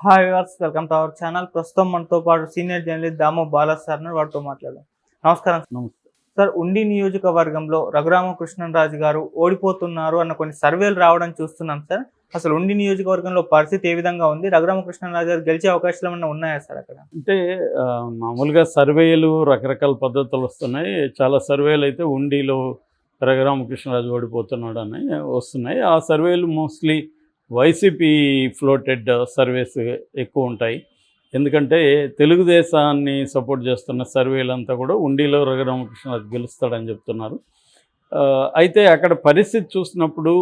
Hi viewers, welcome to our channel. ప్రస్తుతం మనతో పాటు సీనియర్ జర్నలిస్ట్ దాము బాలా సార్ వాటితో మాట్లాడదాం. నమస్కారం నమస్తే. సార్. ఉండి నియోజకవర్గంలో రఘురామకృష్ణరాజు గారు ఓడిపోతున్నారు అన్న కొన్ని సర్వేలు రావడం చూస్తున్నాం సార్. అసలు ఉండి నియోజకవర్గంలో పరిస్థితి ఏ విధంగా ఉంది? రఘురామకృష్ణరాజు గారు గెలిచే అవకాశాలు ఏమన్నా ఉన్నాయా సార్ అక్కడ? అంటే మామూలుగా సర్వేలు రకరకాల పద్ధతులు వస్తున్నాయి. చాలా సర్వేలు అయితే ఉండిలో రఘురామకృష్ణరాజు ఓడిపోతున్నాడు అని వస్తున్నాయి. ఆ సర్వేలు మోస్ట్లీ వైసీపీ ఫ్లోటెడ్ సర్వేస్ ఎక్కువ ఉంటాయి. ఎందుకంటే తెలుగుదేశాన్ని సపోర్ట్ చేస్తున్న సర్వేలంతా కూడా ఉండిలో రఘురామకృష్ణరాజు గెలుస్తాడని చెప్తున్నారు. అయితే అక్కడ పరిస్థితి చూసినప్పుడు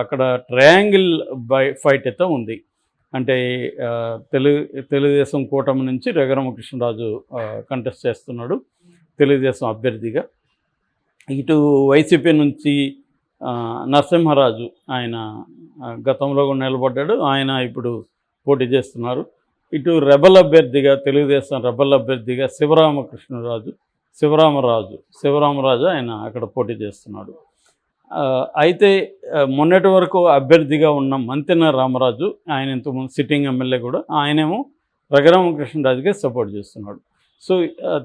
అక్కడ ట్రయాంగిల్ ఫైట్ అయితే ఉంది. అంటే తెలుగుదేశం కూటమి నుంచి రఘురామకృష్ణరాజు కంటెస్ట్ చేస్తున్నాడు తెలుగుదేశం అభ్యర్థిగా. ఇటు వైసీపీ నుంచి నరసింహరాజు, ఆయన గతంలో కూడా నిలబడ్డాడు, ఆయన ఇప్పుడు పోటీ చేస్తున్నారు. ఇటు రెబల్ అభ్యర్థిగా, తెలుగుదేశం రెబల్ అభ్యర్థిగా శివరామరాజు ఆయన అక్కడ పోటీ చేస్తున్నాడు. అయితే మొన్నటి వరకు అభ్యర్థిగా ఉన్న మంతెన రామరాజు, ఆయన ఇంతకుముందు సిట్టింగ్ ఎమ్మెల్యే కూడా, ఆయనేమో రఘురామకృష్ణరాజుకే సపోర్ట్ చేస్తున్నాడు. సో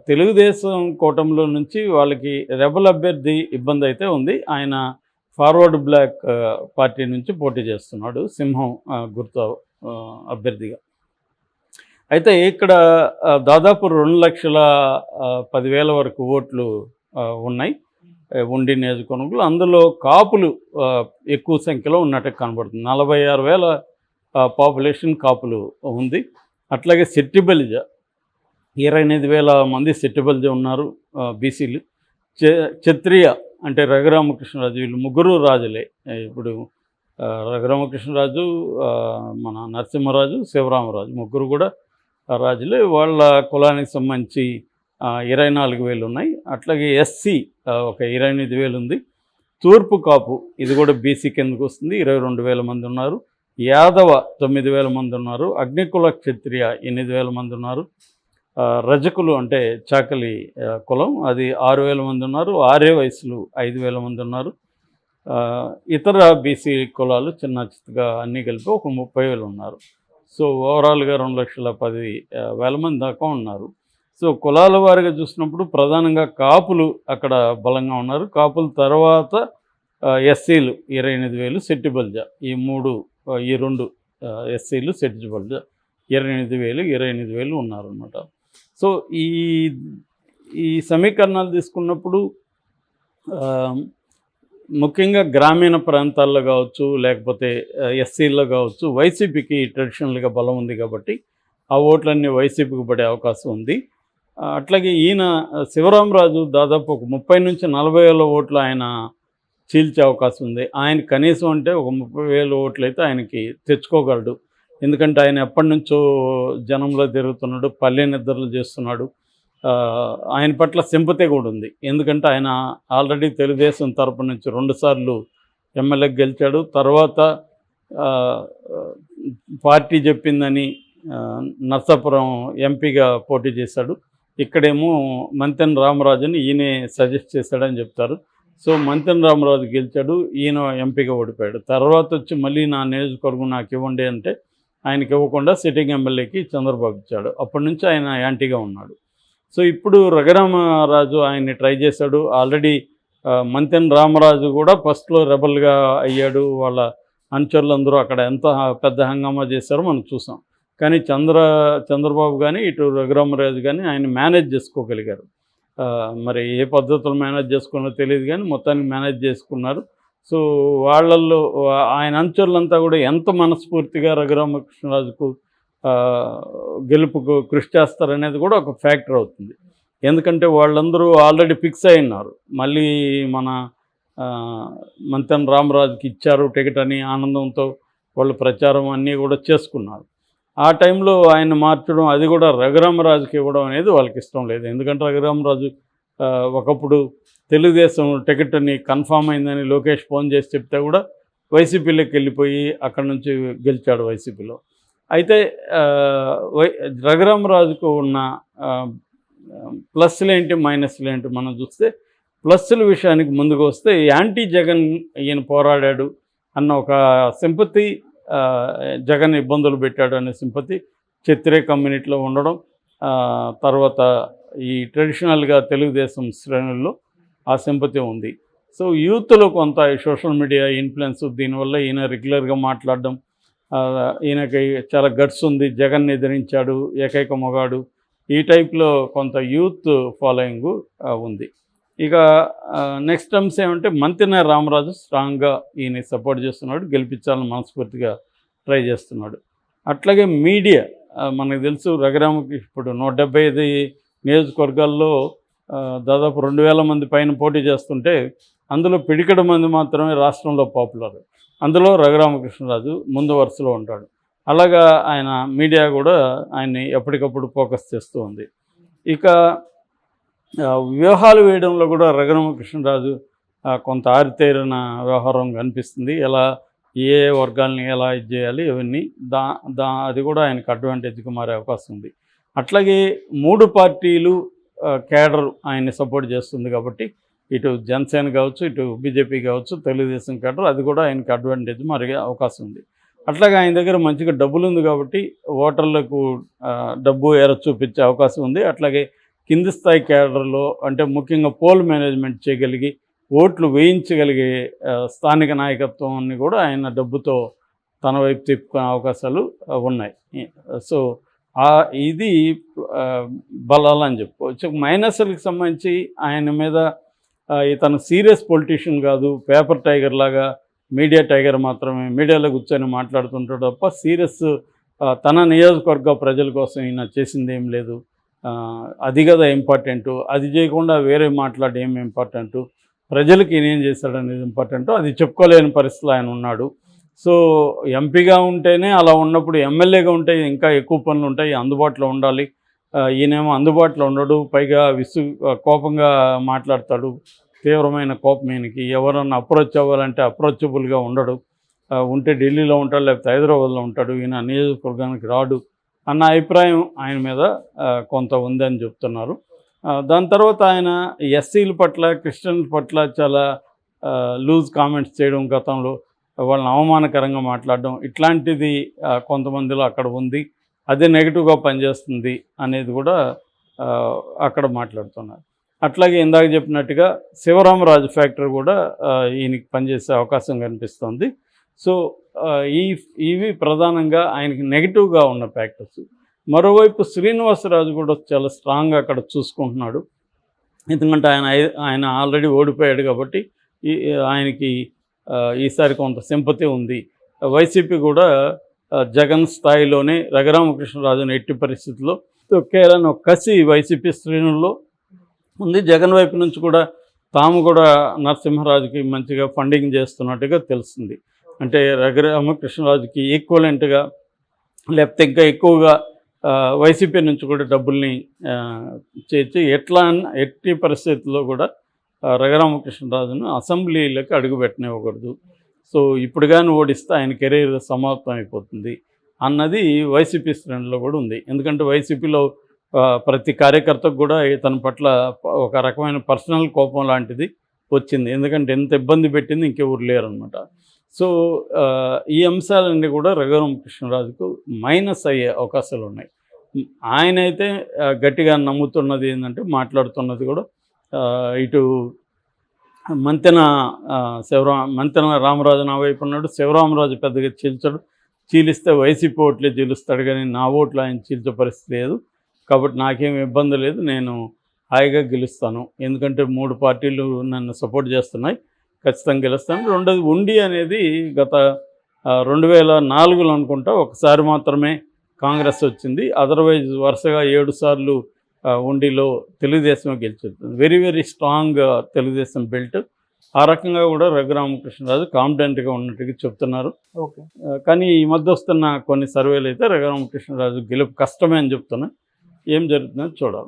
తెలుగుదేశం కూటమిలో నుంచి వాళ్ళకి రెబల్ అభ్యర్థి ఇబ్బంది అయితే ఉంది. ఆయన ఫార్వర్డ్ బ్లాక్ పార్టీ నుంచి పోటీ చేస్తున్నాడు, సింహం గుర్తు అభ్యర్థిగా. అయితే ఇక్కడ దాదాపు 2,10,000 వరకు ఓట్లు ఉన్నాయి ఉండి నియోజకవర్గంలో. అందులో కాపులు ఎక్కువ సంఖ్యలో ఉన్నట్టు కనబడుతుంది. 46,000 పాపులేషన్ కాపులు ఉంది. అట్లాగే సెట్టిబలిజ 28,000 మంది సెట్టిబలిజ ఉన్నారు, బీసీలు. క్షత్రియ అంటే రఘురామకృష్ణరాజు, వీళ్ళు ముగ్గురు రాజులే. ఇప్పుడు రఘురామకృష్ణరాజు, మన నరసింహరాజు, శివరామరాజు ముగ్గురు కూడా రాజులే. వాళ్ళ కులానికి సంబంధించి 24,000 ఉన్నాయి. అట్లాగే ఎస్సీ ఒక 28,000 ఉంది. తూర్పు కాపు, ఇది కూడా బీసీ కిందకు వస్తుంది, 22,000 మంది ఉన్నారు. యాదవ 9,000 మంది ఉన్నారు. అగ్నికుల క్షత్రియ 8,000 మంది ఉన్నారు. రజకులు అంటే చాకలి కులం, అది 6,000 మంది ఉన్నారు. ఆర్య వయసులు 5,000 మంది ఉన్నారు. ఇతర బీసీ కులాలు చిన్న చిత్తగా అన్నీ కలిపి ఒక 30,000 ఉన్నారు. సో ఓవరాల్గా 2,10,000 మంది దాకా ఉన్నారు. సో కులాల వారిగా చూసినప్పుడు ప్రధానంగా కాపులు అక్కడ బలంగా ఉన్నారు. కాపుల తర్వాత ఎస్సీలు 28,000, సెట్టిబలిజ ఈ రెండు ఎస్సీలు, సెట్టిబలిజ 28,000 ఉన్నారన్నమాట. సో ఈ సమీకరణాలు తీసుకున్నప్పుడు ముఖ్యంగా గ్రామీణ ప్రాంతాల్లో కావచ్చు, లేకపోతే ఎస్సీల్లో కావచ్చు, వైసీపీకి ట్రెడిషనల్గా బలం ఉంది కాబట్టి ఆ ఓట్లన్నీ వైసీపీకి పడే అవకాశం ఉంది. అట్లాగే ఈయన శివరామరాజు దాదాపు ఒక 30,000 నుంచి 40,000 ఓట్లు ఆయన చీల్చే అవకాశం ఉంది. ఆయన కనీసం అంటే ఒక 30,000 ఓట్లు అయితే ఆయనకి తెచ్చుకోగలడు. ఎందుకంటే ఆయన ఎప్పటి నుంచో జనంలో తిరుగుతున్నాడు, పల్లె నిద్రలు చేస్తున్నాడు. ఆయన పట్ల సింపతి కూడా ఉంది. ఎందుకంటే ఆయన ఆల్రెడీ తెలుగుదేశం తరపు నుంచి 2 సార్లు ఎమ్మెల్యేకి గెలిచాడు. తర్వాత పార్టీ చెప్పిందని నర్సాపురం ఎంపీగా పోటీ చేశాడు. ఇక్కడేమో మంతెన రామరాజుని ఈయనే సజెస్ట్ చేశాడని చెప్తారు. సో మంతెన రామరాజు గెలిచాడు, ఈయన ఎంపీగా ఓడిపోయాడు. తర్వాత వచ్చి మళ్ళీ నా నియోజకవర్గం నాకు ఇవ్వండి అంటే ఆయనకి ఇవ్వకుండా సిట్టింగ్ ఎమ్మెల్యేకి చంద్రబాబు ఇచ్చాడు. అప్పటి నుంచి ఆయన యాంటీగా ఉన్నాడు. సో ఇప్పుడు రఘురామరాజు ఆయన్ని ట్రై చేశాడు. ఆల్రెడీ మంతెన రామరాజు కూడా ఫస్ట్లో రెబల్గా అయ్యాడు. వాళ్ళ అనుచరులందరూ అక్కడ ఎంత పెద్ద హంగామా చేశారో మనం చూసాం. కానీ చంద్రబాబు కానీ ఇటు రఘురామరాజు కానీ ఆయన మేనేజ్ చేసుకోగలిగారు. మరి ఏ పద్ధతులు మేనేజ్ చేసుకున్నారో తెలియదు, కానీ మొత్తానికి మేనేజ్ చేసుకున్నారు. సో వాళ్ళల్లో ఆయన అనుచరులంతా కూడా ఎంత మనస్ఫూర్తిగా రఘురామకృష్ణరాజుకు గెలుపుకు కృషి చేస్తారనేది కూడా ఒక ఫ్యాక్టర్ అవుతుంది. ఎందుకంటే వాళ్ళందరూ ఆల్రెడీ ఫిక్స్ అయినారు, మళ్ళీ మన మంతెన రామరాజుకి ఇచ్చారు టికెట్ అని ఆనందంతో వాళ్ళు ప్రచారం అన్నీ కూడా చేసుకున్నారు. ఆ టైంలో ఆయన మార్చడం, అది కూడా రఘురామరాజుకి ఇవ్వడం అనేది వాళ్ళకి ఇష్టం లేదు. ఎందుకంటే రఘురామరాజు ఒకప్పుడు తెలుగుదేశం టికెట్ అని కన్ఫామ్ అయిందని లోకేష్ ఫోన్ చేసి చెప్తే కూడా వైసీపీలోకి వెళ్ళిపోయి అక్కడ నుంచి గెలిచాడు వైసీపీలో. అయితే రఘురామరాజుకు ఉన్న ప్లస్లు ఏంటి, మైనస్లు ఏంటి మనం చూస్తే, ప్లస్ల విషయానికి ముందుకు వస్తే యాంటీ జగన్ ఈయన పోరాడాడు అన్న ఒక సింపతి జగన్ ఇబ్బందులు పెట్టాడు అనే సింపతి క్షత్రియ కమ్యూనిటీలో ఉండడం, తర్వాత ఈ ట్రెడిషనల్గా తెలుగుదేశం శ్రేణుల్లో ఆ సింపతి ఉంది. సో యూత్లో కొంత సోషల్ మీడియా ఇన్ఫ్లుయెన్స్, దీనివల్ల ఈయన రెగ్యులర్గా మాట్లాడడం, ఈయనకి చాలా గట్స్ ఉంది, జగన్ ఎదిరించాడు, ఏకైక మొగాడు, ఈ టైప్లో కొంత యూత్ ఫాలోయింగ్ ఉంది. ఇక నెక్స్ట్ అంశం ఏమంటే మంతెన రామరాజు స్ట్రాంగ్గా ఈయన సపోర్ట్ చేస్తున్నాడు, గెలిపించాలని మనస్ఫూర్తిగా ట్రై చేస్తున్నాడు. అట్లాగే మీడియా, మనకు తెలుసు రఘురామకి ఇప్పుడు 175 నియోజకవర్గాల్లో దాదాపు 2000 మంది పైన పోటీ చేస్తుంటే అందులో పిడికెడు మంది మాత్రమే రాష్ట్రంలో పాపులర్. అందులో రఘురామకృష్ణరాజు ముందు వరుసలో ఉంటాడు. అలాగా ఆయన మీడియా కూడా ఆయన్ని ఎప్పటికప్పుడు ఫోకస్ చేస్తూ ఉంది. ఇక వ్యూహాలు వేయడంలో కూడా రఘురామకృష్ణరాజు కొంత ఆరితేరిన వ్యవహారం కనిపిస్తుంది. ఎలా ఏ వర్గాల్ని ఎలా ఇది చేయాలి ఇవన్నీ అది కూడా ఆయనకు అడ్వాంటేజ్గా మారే అవకాశం ఉంది. అట్లాగే 3 పార్టీలు కేడర్ ఆయన్ని సపోర్ట్ చేస్తుంది కాబట్టి ఇటు జనసేన కావచ్చు, ఇటు బీజేపీ కావచ్చు, తెలుగుదేశం కేడర్, అది కూడా ఆయనకి అడ్వాంటేజ్ మారే అవకాశం ఉంది. అట్లాగే ఆయన దగ్గర మంచిగా డబ్బులు ఉంది కాబట్టి ఓటర్లకు డబ్బు ఎర చూపించే అవకాశం ఉంది. అట్లాగే కింది స్థాయి కేడర్లో అంటే ముఖ్యంగా పోల్ మేనేజ్మెంట్ చేయగలిగి ఓట్లు వేయించగలిగే స్థానిక నాయకత్వాన్ని కూడా ఆయన డబ్బుతో తన వైపు తిప్పుకునే అవకాశాలు ఉన్నాయి. సో ఇది బలాలు అని చెప్పుకోవచ్చు. మైనస్లకు సంబంధించి ఆయన మీద ఇతను సీరియస్ పొలిటీషియన్ కాదు, పేపర్ టైగర్ లాగా మీడియా టైగర్ మాత్రమే, మీడియాలో కూర్చొని మాట్లాడుతుంటాడు తప్ప సీరియస్ తన నియోజకవర్గ ప్రజల కోసం ఈయన చేసింది ఏం లేదు. అది కదా ఇంపార్టెంటు, అది చేయకుండా వేరే మాట్లాడి ఏం ఇంపార్టెంటు, ప్రజలకు ఈయనేం చేశాడనేది ఇంపార్టెంటు, అది చెప్పుకోలేని పరిస్థితిలో ఆయన ఉన్నాడు. సో ఎంపీగా ఉంటేనే అలా ఉన్నప్పుడు ఎమ్మెల్యేగా ఉంటే ఇంకా ఎక్కువ పనులు ఉంటాయి, అందుబాటులో ఉండాలి. ఈయనేమో అందుబాటులో ఉండడు, పైగా కోపంగా మాట్లాడతాడు, తీవ్రమైన కోపం ఈయనకి. ఎవరన్నా అప్రోచ్ అవ్వాలంటే అప్రోచబుల్గా ఉండడు, ఉంటే ఢిల్లీలో ఉంటాడు లేకపోతే హైదరాబాద్లో ఉంటాడు, ఈయన నియోజకవర్గానికి రాడు అన్న అభిప్రాయం ఆయన మీద కొంత ఉందని చెప్తున్నారు. దాని తర్వాత ఆయన ఎస్సీల పట్ల, క్రిస్టియన్ల పట్ల చాలా లూజ్ కామెంట్స్ చేయడం, గతంలో వాళ్ళని అవమానకరంగా మాట్లాడడం, ఇట్లాంటిది కొంతమందిలో అక్కడ ఉంది. అదే నెగిటివ్గా పనిచేస్తుంది అనేది కూడా అక్కడ మాట్లాడుతున్నారు. అట్లాగే ఇందాక చెప్పినట్టుగా శివరామరాజు ఫ్యాక్టరీ కూడా ఈయనకి పనిచేసే అవకాశం కనిపిస్తుంది. సో ఇవి ప్రధానంగా ఆయనకి నెగిటివ్గా ఉన్న ఫ్యాక్టర్స్. మరోవైపు శ్రీనివాసరాజు కూడా చాలా స్ట్రాంగ్గా అక్కడ చూసుకుంటున్నాడు. ఎందుకంటే ఆయన ఆల్రెడీ ఓడిపోయాడు కాబట్టి ఆయనకి ఈసారి కొంత సింపతి ఉంది. వైసీపీ కూడా జగన్ స్థాయిలోనే రఘురామకృష్ణరాజును ఎట్టి పరిస్థితుల్లో తొక్కేయాలని ఒక కసి వైసీపీ శ్రేణుల్లో ఉంది. జగన్ వైపు నుంచి కూడా తాము కూడా నరసింహరాజుకి మంచిగా ఫండింగ్ చేస్తున్నట్టుగా తెలుస్తుంది. అంటే రఘురామకృష్ణరాజుకి ఈక్వలెంట్గా లేకపోతే ఇంకా ఎక్కువగా వైసీపీ నుంచి కూడా డబ్బుల్ని చేర్చి ఎట్టి పరిస్థితుల్లో కూడా రఘురామకృష్ణరాజును అసెంబ్లీలోకి అడుగుపెట్టనివ్వకూడదు. సో ఇప్పుడు కానీ ఓడిస్తే ఆయన కెరీర్ సమాప్తం అయిపోతుంది అన్నది వైసీపీ శ్రేణిలో కూడా ఉంది. ఎందుకంటే వైసీపీలో ప్రతి కార్యకర్తకు కూడా తన పట్ల ఒక రకమైన పర్సనల్ కోపం లాంటిది వచ్చింది. ఎందుకంటే ఎంత ఇబ్బంది పెట్టింది ఇంకెవరు లేరనమాట. సో ఈ అంశాలన్నీ కూడా రఘురామకృష్ణరాజుకు మైనస్ అయ్యే అవకాశాలు ఉన్నాయి. ఆయన అయితే గట్టిగా నమ్ముతున్నది ఏంటంటే, మాట్లాడుతున్నది కూడా ఇటు మంతెన రామరాజు నా వైపు ఉన్నాడు, శివరామరాజు పెద్దగా చీలిస్తే వైసీపీ ఓట్లే చీలుస్తాడు కానీ నా ఓట్లు ఆయన చీల్చే పరిస్థితి లేదు, కాబట్టి నాకేం ఇబ్బంది లేదు, నేను హాయిగా గెలుస్తాను, ఎందుకంటే 3 పార్టీలు నన్ను సపోర్ట్ చేస్తున్నాయి, ఖచ్చితంగా గెలుస్తాను. రెండోది ఉండి అనేది గత 2004లో అనుకుంటా ఒకసారి మాత్రమే కాంగ్రెస్ వచ్చింది. అదర్వైజ్ వరుసగా 7 సార్లు ఉండిలో తెలుగుదేశం గెలిచింది. Very very strong Telugu Desam belt. ఆ రకంగా కూడా రఘురామకృష్ణరాజు కాన్ఫిడెంట్గా ఉన్నట్టుగా చెప్తున్నారు. ఓకే, కానీ ఈ మధ్య వస్తున్న కొన్ని సర్వేలు అయితే రఘురామకృష్ణరాజు గెలుపు కష్టమే అని చెప్తున్నాయి. ఏం జరుగుతుందో చూడాలి.